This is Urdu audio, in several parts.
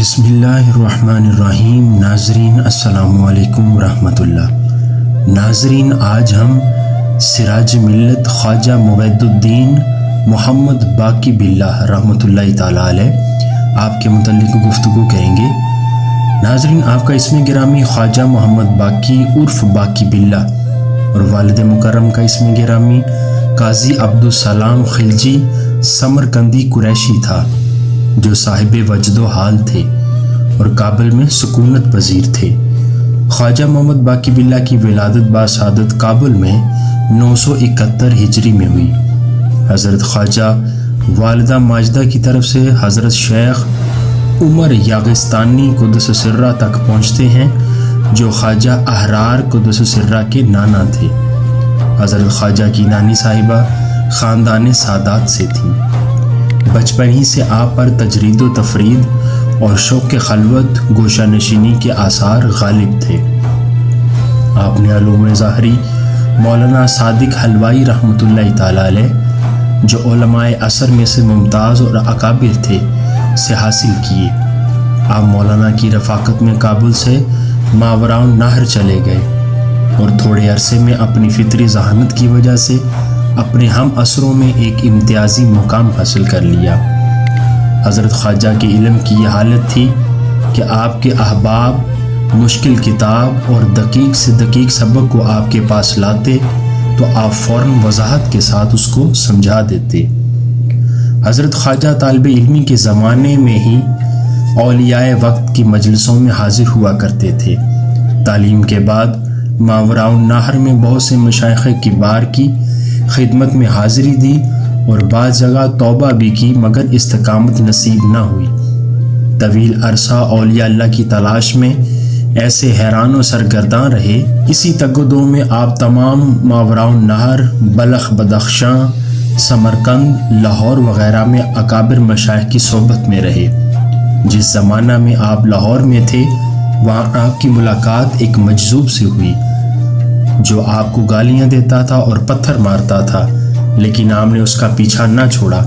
بسم اللہ الرحمن الرحیم۔ ناظرین السلام علیکم ورحمۃ اللہ۔ ناظرین، آج ہم سراج ملت خواجہ موید الدین محمد باقی باللہ رحمۃ اللہ تعالیٰ علیہ آپ کے متعلق گفتگو کریں گے۔ ناظرین، آپ کا اسم گرامی خواجہ محمد باقی عرف باقی باللہ اور والد مکرم کا اسم گرامی قاضی عبدالسلام خلجی سمرقندی قریشی تھا، جو صاحب وجد و حال تھے اور کابل میں سکونت پذیر تھے۔ خواجہ محمد باقی باللہ کی ولادت باسعادت کابل میں 971 ہجری میں ہوئی۔ حضرت خواجہ والدہ ماجدہ کی طرف سے حضرت شیخ عمر یاغستانی قدس سرہ تک پہنچتے ہیں، جو خواجہ احرار قدس سرہ کے نانا تھے۔ حضرت خواجہ کی نانی صاحبہ خاندان سادات سے تھیں۔ بچپن ہی سے آپ پر تجرید و تفرید اور شوق خلوت گوشہ نشینی کے آثار غالب تھے۔ آپ نے علوم ظاہری مولانا صادق حلوائی رحمۃ اللہ تعالیٰ علیہ، جو علماء عصر میں سے ممتاز اور اکابر تھے، سے حاصل کیے۔ آپ مولانا کی رفاقت میں کابل سے ماوراء النہر چلے گئے اور تھوڑے عرصے میں اپنی فطری ذہانت کی وجہ سے اپنے ہم عصروں میں ایک امتیازی مقام حاصل کر لیا۔ حضرت خواجہ کے علم کی یہ حالت تھی کہ آپ کے احباب مشکل کتاب اور دقیق سے دقیق سبق کو آپ کے پاس لاتے تو آپ فوراً وضاحت کے ساتھ اس کو سمجھا دیتے۔ حضرت خواجہ طالب علمی کے زمانے میں ہی اولیاء وقت کی مجلسوں میں حاضر ہوا کرتے تھے۔ تعلیم کے بعد ماوراء النہر میں بہت سے مشائخ کبار کی خدمت میں حاضری دی اور بعض جگہ توبہ بھی کی، مگر استقامت نصیب نہ ہوئی۔ طویل عرصہ اولیاء اللہ کی تلاش میں ایسے حیران و سرگرداں رہے۔ اسی تگ و دو میں آپ تمام ماوراء النہر، بلخ، بدخشاں، سمرقند، لاہور وغیرہ میں اکابر مشائخ کی صحبت میں رہے۔ جس زمانہ میں آپ لاہور میں تھے، وہاں آپ کی ملاقات ایک مجذوب سے ہوئی، جو آپ کو گالیاں دیتا تھا اور پتھر مارتا تھا، لیکن آپ نے اس کا پیچھا نہ چھوڑا۔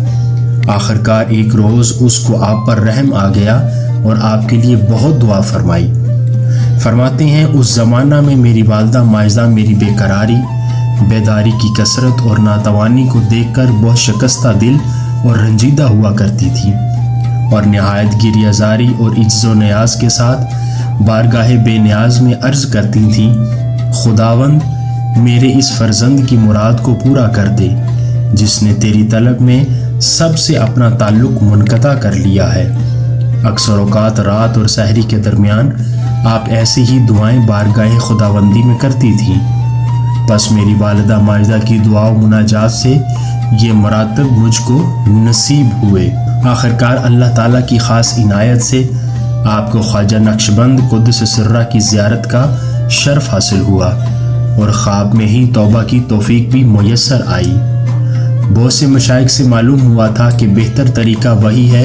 آخرکار ایک روز اس کو آپ پر رحم آ گیا اور آپ کے لیے بہت دعا فرمائی۔ فرماتے ہیں، اس زمانہ میں میری والدہ ماجدہ میری بے قراری، بیداری کی کثرت اور ناتوانی کو دیکھ کر بہت شکستہ دل اور رنجیدہ ہوا کرتی تھی، اور نہایت گریہ زاری اور عجز و نیاز کے ساتھ بارگاہ بے نیاز میں عرض کرتی تھیں، خداوند میرے اس فرزند کی مراد کو پورا کر دے، جس نے تیری طلب میں سب سے اپنا تعلق منقطع کر لیا ہے۔ اکثر اوقات رات اور سحری کے درمیان آپ ایسی ہی دعائیں بارگاہ خداوندی میں کرتی تھیں۔ بس میری والدہ ماجدہ کی دعا و مناجات سے یہ مراتب مجھ کو نصیب ہوئے۔ آخرکار اللہ تعالیٰ کی خاص عنایت سے آپ کو خواجہ نقشبند قدس سرہ کی زیارت کا شرف حاصل ہوا اور خواب میں ہی توبہ کی توفیق بھی میسر آئی۔ بہت سے مشائخ سے معلوم ہوا تھا کہ بہتر طریقہ وہی ہے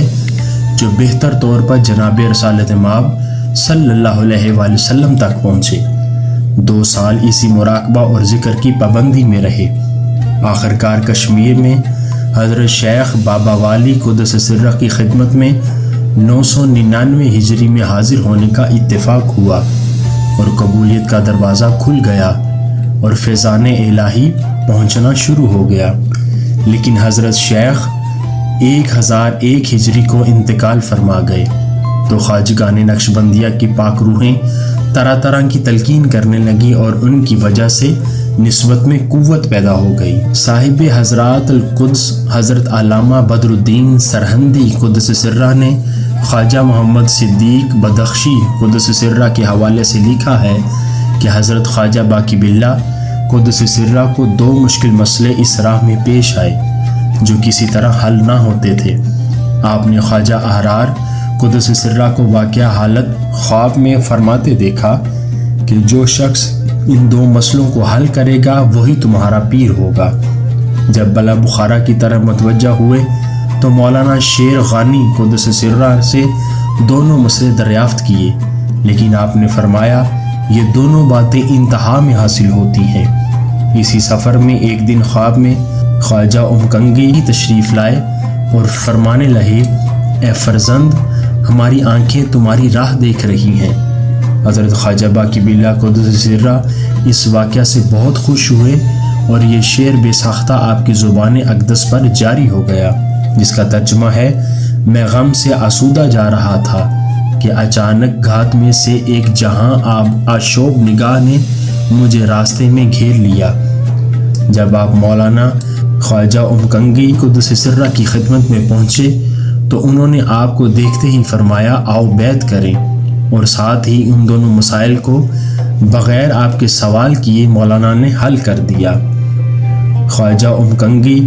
جو بہتر طور پر جناب رسالت مآب صلی اللہ علیہ وآلہ وسلم تک پہنچے۔ 2 سال اسی مراقبہ اور ذکر کی پابندی میں رہے۔ آخرکار کشمیر میں حضرت شیخ بابا والی قدس سرہ کی خدمت میں 999 ہجری میں حاضر ہونے کا اتفاق ہوا اور قبولیت کا دروازہ کھل گیا اور فیضان الہی پہنچنا شروع ہو گیا۔ لیکن حضرت شیخ 1001 ہجری کو انتقال فرما گئے تو خواجگان نقشبندیہ کی پاک روحیں طرح طرح کی تلقین کرنے لگی اور ان کی وجہ سے نسبت میں قوت پیدا ہو گئی۔ صاحب حضرات القدس حضرت علامہ بدر الدین سرہندی قدس سرہ نے خواجہ محمد صدیق بدخشی قدس سرہ کے حوالے سے لکھا ہے کہ حضرت خواجہ باقی باللہ قدس سرہ کو 2 مشکل مسئلے اس راہ میں پیش آئے جو کسی طرح حل نہ ہوتے تھے۔ آپ نے خواجہ احرار قدس سرہ کو واقعہ حالت خواب میں فرماتے دیکھا کہ جو شخص ان 2 مسئلوں کو حل کرے گا وہی تمہارا پیر ہوگا۔ جب بلا بخارا کی طرف متوجہ ہوئے تو مولانا شیر غانی قدس سرہ سے دونوں مسئلے دریافت کیے، لیکن آپ نے فرمایا یہ دونوں باتیں انتہا میں حاصل ہوتی ہیں۔ اسی سفر میں ایک دن خواب میں خواجہ امکنگی تشریف لائے اور فرمانے لگے، اے فرزند، ہماری آنکھیں تمہاری راہ دیکھ رہی ہیں۔ حضرت خواجہ باقی باللہ قدس سرہ اس واقعہ سے بہت خوش ہوئے اور یہ شعر بے ساختہ آپ کی زبان اقدس پر جاری ہو گیا، جس کا ترجمہ ہے: میں غم سے آسودہ جا رہا تھا کہ اچانک گھات میں سے ایک جہاں آشوب نگاہ نے مجھے راستے میں گھیر لیا۔ جب آپ مولانا خواجہ امکنگی قدس سرہ کی خدمت میں پہنچے تو انہوں نے آپ کو دیکھتے ہی فرمایا، آؤ بیعت کریں، اور ساتھ ہی ان دونوں مسائل کو بغیر آپ کے سوال کیے مولانا نے حل کر دیا۔ خواجہ امکنگی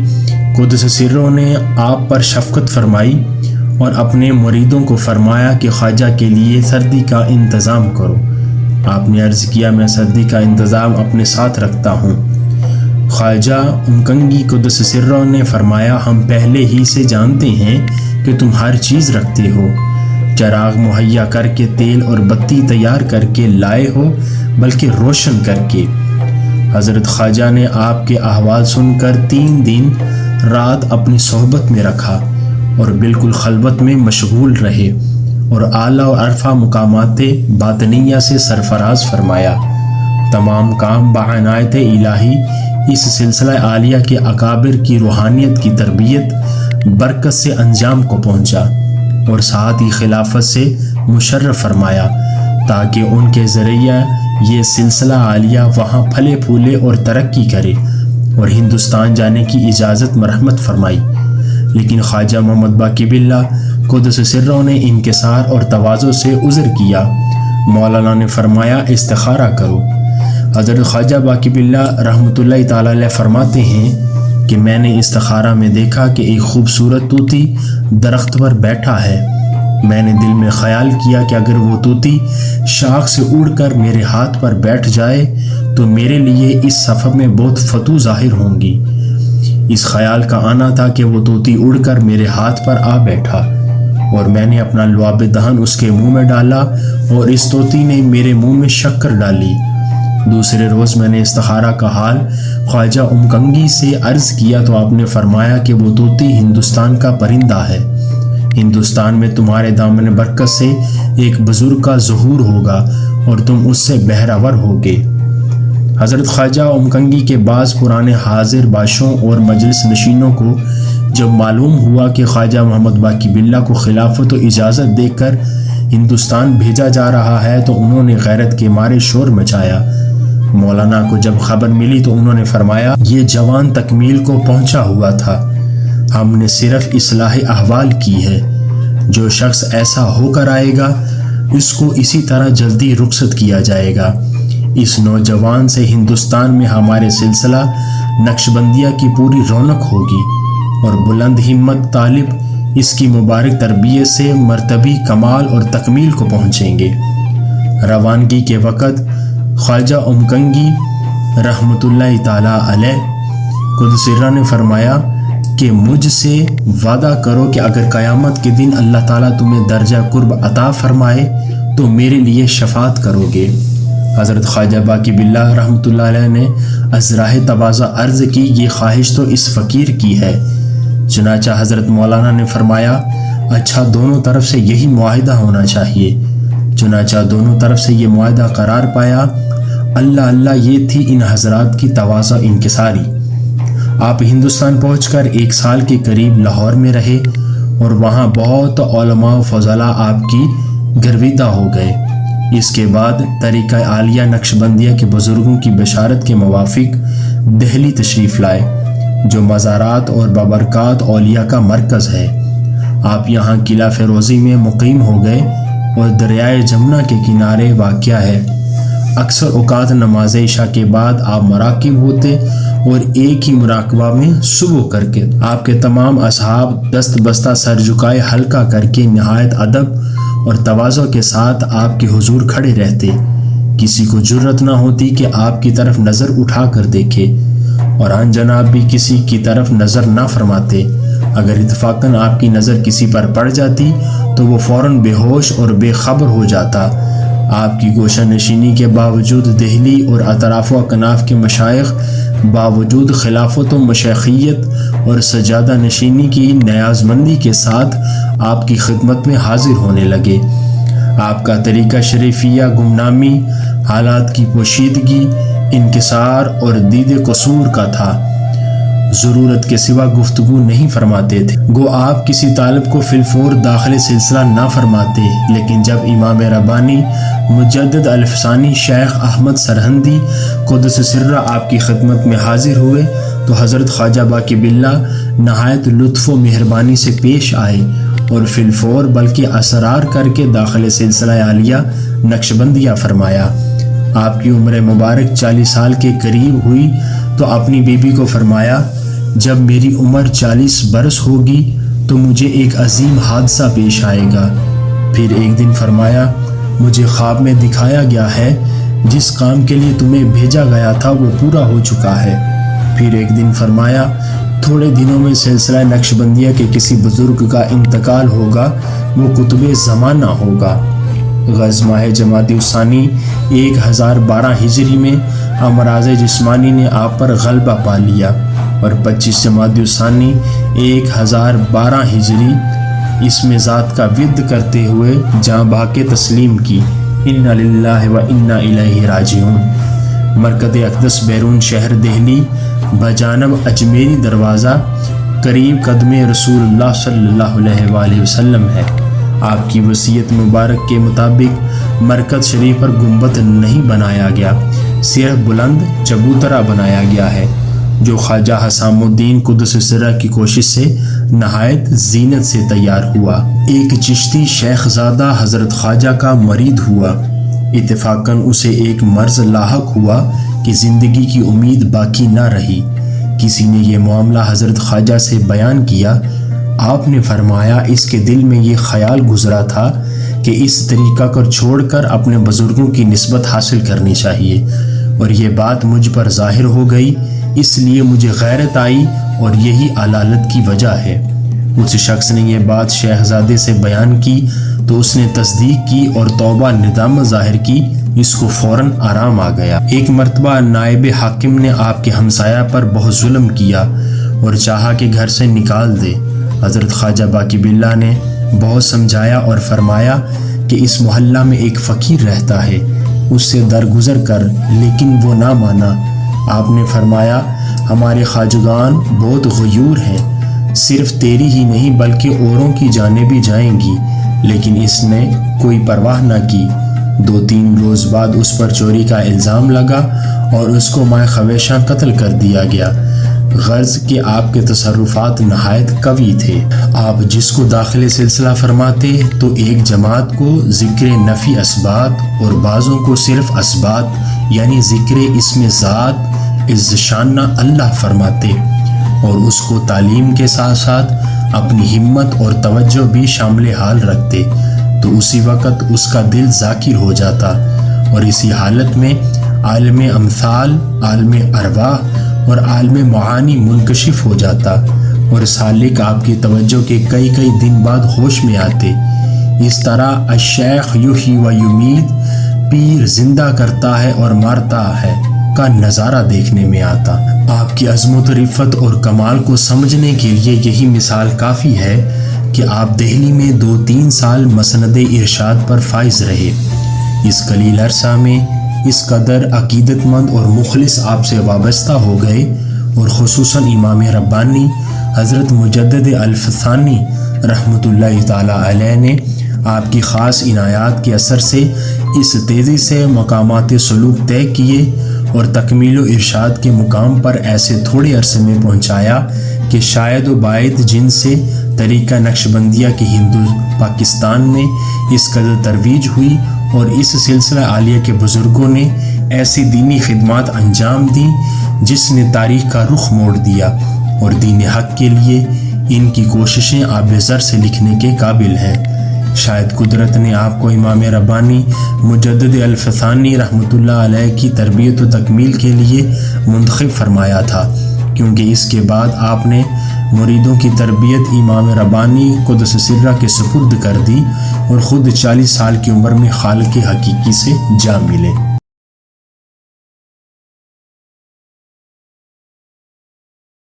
قدس سرہ نے آپ پر شفقت فرمائی اور اپنے مریدوں کو فرمایا کہ خواجہ کے لیے سردی کا انتظام کرو۔ آپ نے عرض کیا، میں سردی کا انتظام اپنے ساتھ رکھتا ہوں۔ خواجہ امکنگی قدس سرہ نے فرمایا، ہم پہلے ہی سے جانتے ہیں کہ تم ہر چیز رکھتے ہو، چراغ مہیا کر کے، تیل اور بتی تیار کر کے لائے ہو، بلکہ روشن کر کے۔ حضرت خواجہ نے آپ کے احوال سن کر 3 دن رات اپنی صحبت میں رکھا اور بالکل خلوت میں مشغول رہے اور اعلیٰ و عرفہ مقامات باطنیہ سے سرفراز فرمایا۔ تمام کام بعنایت الہی اس سلسلہ عالیہ کے اکابر کی روحانیت کی تربیت برکت سے انجام کو پہنچا اور ساتھ ہی خلافت سے مشرف فرمایا، تاکہ ان کے ذریعہ یہ سلسلہ عالیہ وہاں پھلے پھولے اور ترقی کرے، اور ہندوستان جانے کی اجازت مرحمت فرمائی۔ لیکن خواجہ محمد باقی باللہ قدس سرہ نے انکسار اور تواضع سے عذر کیا۔ مولانا نے فرمایا، استخارہ کرو۔ حضرت خواجہ باقی باللہ رحمۃ اللہ تعالی علیہ فرماتے ہیں کہ میں نے استخارہ میں دیکھا کہ ایک خوبصورت طوطی درخت پر بیٹھا ہے۔ میں نے دل میں خیال کیا کہ اگر وہ طوطی شاخ سے اڑ کر میرے ہاتھ پر بیٹھ جائے تو میرے لیے اس سفر میں بہت فتوح ظاہر ہوں گی۔ اس خیال کا آنا تھا کہ وہ طوطی اڑ کر میرے ہاتھ پر آ بیٹھا اور میں نے اپنا لعاب دہن اس کے منہ میں ڈالا اور اس طوطی نے میرے منہ میں شکر ڈالی۔ دوسرے روز میں نے استخارہ کا حال خواجہ امکنگی سے عرض کیا تو آپ نے فرمایا کہ وہ طوطی ہندوستان کا پرندہ ہے۔ ہندوستان میں تمہارے دامن برکت سے ایک بزرگ کا ظہور ہوگا اور تم اس سے بہرور ہوگے۔ حضرت خواجہ امکنگی کے بعض پرانے حاضر باشوں اور مجلس نشینوں کو جب معلوم ہوا کہ خواجہ محمد باقی باللہ کو خلافت و اجازت دے کر ہندوستان بھیجا جا رہا ہے تو انہوں نے غیرت کے مارے شور مچایا۔ مولانا کو جب خبر ملی تو انہوں نے فرمایا، یہ جوان تکمیل کو پہنچا ہوا تھا، ہم نے صرف اصلاح احوال کی ہے۔ جو شخص ایسا ہو کر آئے گا اس کو اسی طرح جلدی رخصت کیا جائے گا۔ اس نوجوان سے ہندوستان میں ہمارے سلسلہ نقشبندیہ کی پوری رونق ہوگی اور بلند ہمت طالب اس کی مبارک تربیت سے مرتبی کمال اور تکمیل کو پہنچیں گے۔ روانگی کے وقت خواجہ امکنگی رحمۃ اللہ تعالی علیہ قدس سرہ نے فرمایا کہ مجھ سے وعدہ کرو کہ اگر قیامت کے دن اللہ تعالیٰ تمہیں درجہ قرب عطا فرمائے تو میرے لیے شفاعت کرو گے۔ حضرت خواجہ باقی باللہ رحمۃ اللہ علیہ نے ازراہ تواضع عرض کی، یہ خواہش تو اس فقیر کی ہے۔ چنانچہ حضرت مولانا نے فرمایا، اچھا دونوں طرف سے یہی معاہدہ ہونا چاہیے۔ چنانچہ دونوں طرف سے یہ معاہدہ قرار پایا۔ اللہ اللہ یہ تھی ان حضرات کی تواضع انکساری۔ آپ ہندوستان پہنچ کر 1 سال کے قریب لاہور میں رہے اور وہاں بہت علماء و فضلاء آپ کی گرویدہ ہو گئے۔ اس کے بعد طریقہ عالیہ نقشبندیہ کے بزرگوں کی بشارت کے موافق دہلی تشریف لائے، جو مزارات اور بابرکات اولیاء کا مرکز ہے۔ آپ یہاں قلعہ فیروزی میں مقیم ہو گئے اور دریائے جمنا کے کنارے واقع ہے۔ اکثر اوقات نماز عشاء کے بعد آپ مراقب ہوتے اور ایک ہی مراقبہ میں صبح کر کے آپ کے تمام اصحاب دست بستہ سر جھکائے ہلکا کر کے نہایت ادب اور تواضع کے ساتھ آپ کے حضور کھڑے رہتے۔ کسی کو جرت نہ ہوتی کہ آپ کی طرف نظر اٹھا کر دیکھے، اور آن جناب بھی کسی کی طرف نظر نہ فرماتے۔ اگر اتفاقاً آپ کی نظر کسی پر پڑ جاتی تو وہ فوراً بے ہوش اور بے خبر ہو جاتا آپ کی گوشہ نشینی کے باوجود دہلی اور اطراف و اکناف کے مشائخ باوجود خلافت و مشیخیت اور سجادہ نشینی کی نیاز مندی کے ساتھ آپ کی خدمت میں حاضر ہونے لگے۔ آپ کا طریقہ شریفیہ گمنامی، حالات کی پوشیدگی، انکسار اور دید قصور کا تھا۔ ضرورت کے سوا گفتگو نہیں فرماتے تھے۔ گو آپ کسی طالب کو فی الفور داخل سلسلہ نہ فرماتے، لیکن جب امام ربانی مجدد الفسانی شیخ احمد سرہندی قدس سرہ آپ کی خدمت میں حاضر ہوئے تو حضرت خواجہ باقی باللہ نہایت لطف و مہربانی سے پیش آئے اور فی الفور بلکہ اسرار کر کے داخل سلسلہ عالیہ نقشبندیہ فرمایا۔ آپ کی عمر مبارک 40 سال کے قریب ہوئی تو اپنی بیوی کو فرمایا، جب میری عمر 40 برس ہوگی تو مجھے ایک عظیم حادثہ پیش آئے گا۔ پھر ایک دن فرمایا، مجھے خواب میں دکھایا گیا ہے جس کام کے لیے تمہیں بھیجا گیا تھا وہ پورا ہو چکا ہے۔ پھر ایک دن فرمایا، تھوڑے دنوں میں سلسلہ نقشبندیہ کے کسی بزرگ کا انتقال ہوگا، وہ قطب زمانہ ہوگا۔ غز ماہ جمادی الثانی 1012 ہجری میں امراض جسمانی نے آپ پر غلبہ پا لیا اور 25 جمادی الثانی 1012 ہجری اس میں ذات کا ود کرتے ہوئے جاں بحق تسلیم کی۔ انا للہ و انا الیہ راجعون۔ مرکز اقدس بیرون شہر دہلی بجانب اجمیری دروازہ قریب قدم رسول اللہ صلی اللہ علیہ وآلہ وسلم ہے۔ آپ کی وصیت مبارک کے مطابق مرکز شریف پر گنبد نہیں بنایا گیا، صرف بلند چبوترا بنایا گیا ہے، جو خواجہ حسام الدین قدس سرہ کی کوشش سے نہایت زینت سے تیار ہوا۔ ایک چشتی شیخ زادہ حضرت خواجہ کا مرید ہوا۔ اتفاقاً اسے ایک مرض لاحق ہوا کہ زندگی کی امید باقی نہ رہی۔ کسی نے یہ معاملہ حضرت خواجہ سے بیان کیا۔ آپ نے فرمایا، اس کے دل میں یہ خیال گزرا تھا کہ اس طریقہ کو چھوڑ کر اپنے بزرگوں کی نسبت حاصل کرنی چاہیے، اور یہ بات مجھ پر ظاہر ہو گئی، اس لیے مجھے غیرت آئی اور یہی علالت کی وجہ ہے۔ اس شخص نے یہ بات شہزادے سے بیان کی تو اس نے تصدیق کی اور توبہ ندامت ظاہر کی، اس کو فوراً آرام آ گیا۔ ایک مرتبہ نائب حاکم نے آپ کے ہمسایہ پر بہت ظلم کیا اور چاہا کہ گھر سے نکال دے۔ حضرت خواجہ باقی باللہ نے بہت سمجھایا اور فرمایا کہ اس محلہ میں ایک فقیر رہتا ہے، اس سے درگزر کر، لیکن وہ نہ مانا۔ آپ نے فرمایا، ہمارے خواجگان بہت غیور ہیں، صرف تیری ہی نہیں بلکہ اوروں کی جانیں بھی جائیں گی، لیکن اس نے کوئی پرواہ نہ کی۔ 2-3 روز بعد اس پر چوری کا الزام لگا اور اس کو مائے خویشاں قتل کر دیا گیا۔ غرض کہ آپ کے تصرفات نہایت قوی تھے۔ آپ جس کو داخل سلسلہ فرماتے تو ایک جماعت کو ذکر نفی اسبات اور بعضوں کو صرف اسبات یعنی ذکر اسم ذات عز شانہ اللہ فرماتے، اور اس کو تعلیم کے ساتھ ساتھ اپنی ہمت اور توجہ بھی شامل حال رکھتے، تو اسی وقت اس کا دل ذاکر ہو جاتا، اور اسی حالت میں عالم امثال، عالم ارواح اور عالم معانی منکشف ہو جاتا، اور سالک آپ کی توجہ کے کئی دن بعد ہوش میں آتے۔ اس طرح الشیخ یحیی و یمیت، پیر زندہ کرتا ہے اور مارتا ہے کا نظارہ دیکھنے میں آتا۔ آپ کی عظمت و رفت اور کمال کو سمجھنے کے لیے یہی مثال کافی ہے کہ آپ دہلی میں 2-3 سال مسند ارشاد پر فائز رہے۔ اس قلیل عرصہ میں اس قدر عقیدت مند اور مخلص آپ سے وابستہ ہو گئے، اور خصوصاً امام ربانی حضرت مجدد الفسانی رحمۃ اللہ تعالی علیہ نے آپ کی خاص عنایات کے اثر سے اس تیزی سے مقامات سلوک طے کیے اور تکمیل و ارشاد کے مقام پر ایسے تھوڑے عرصے میں پہنچایا کہ شاید و باعث جن سے طریقہ نقشبندیہ کی ہندو پاکستان میں اس قدر ترویج ہوئی، اور اس سلسلہ عالیہ کے بزرگوں نے ایسی دینی خدمات انجام دیں جس نے تاریخ کا رخ موڑ دیا، اور دین حق کے لیے ان کی کوششیں آب زر سے لکھنے کے قابل ہیں۔ شاید قدرت نے آپ کو امام ربانی مجدد الفسانی رحمۃ اللہ علیہ کی تربیت و تکمیل کے لیے منتخب فرمایا تھا، کیونکہ اس کے بعد آپ نے مریدوں کی تربیت امام ربانی قدس سرہ کے سپرد کر دی اور خود 40 سال کی عمر میں خالق حقیقی سے جا ملے۔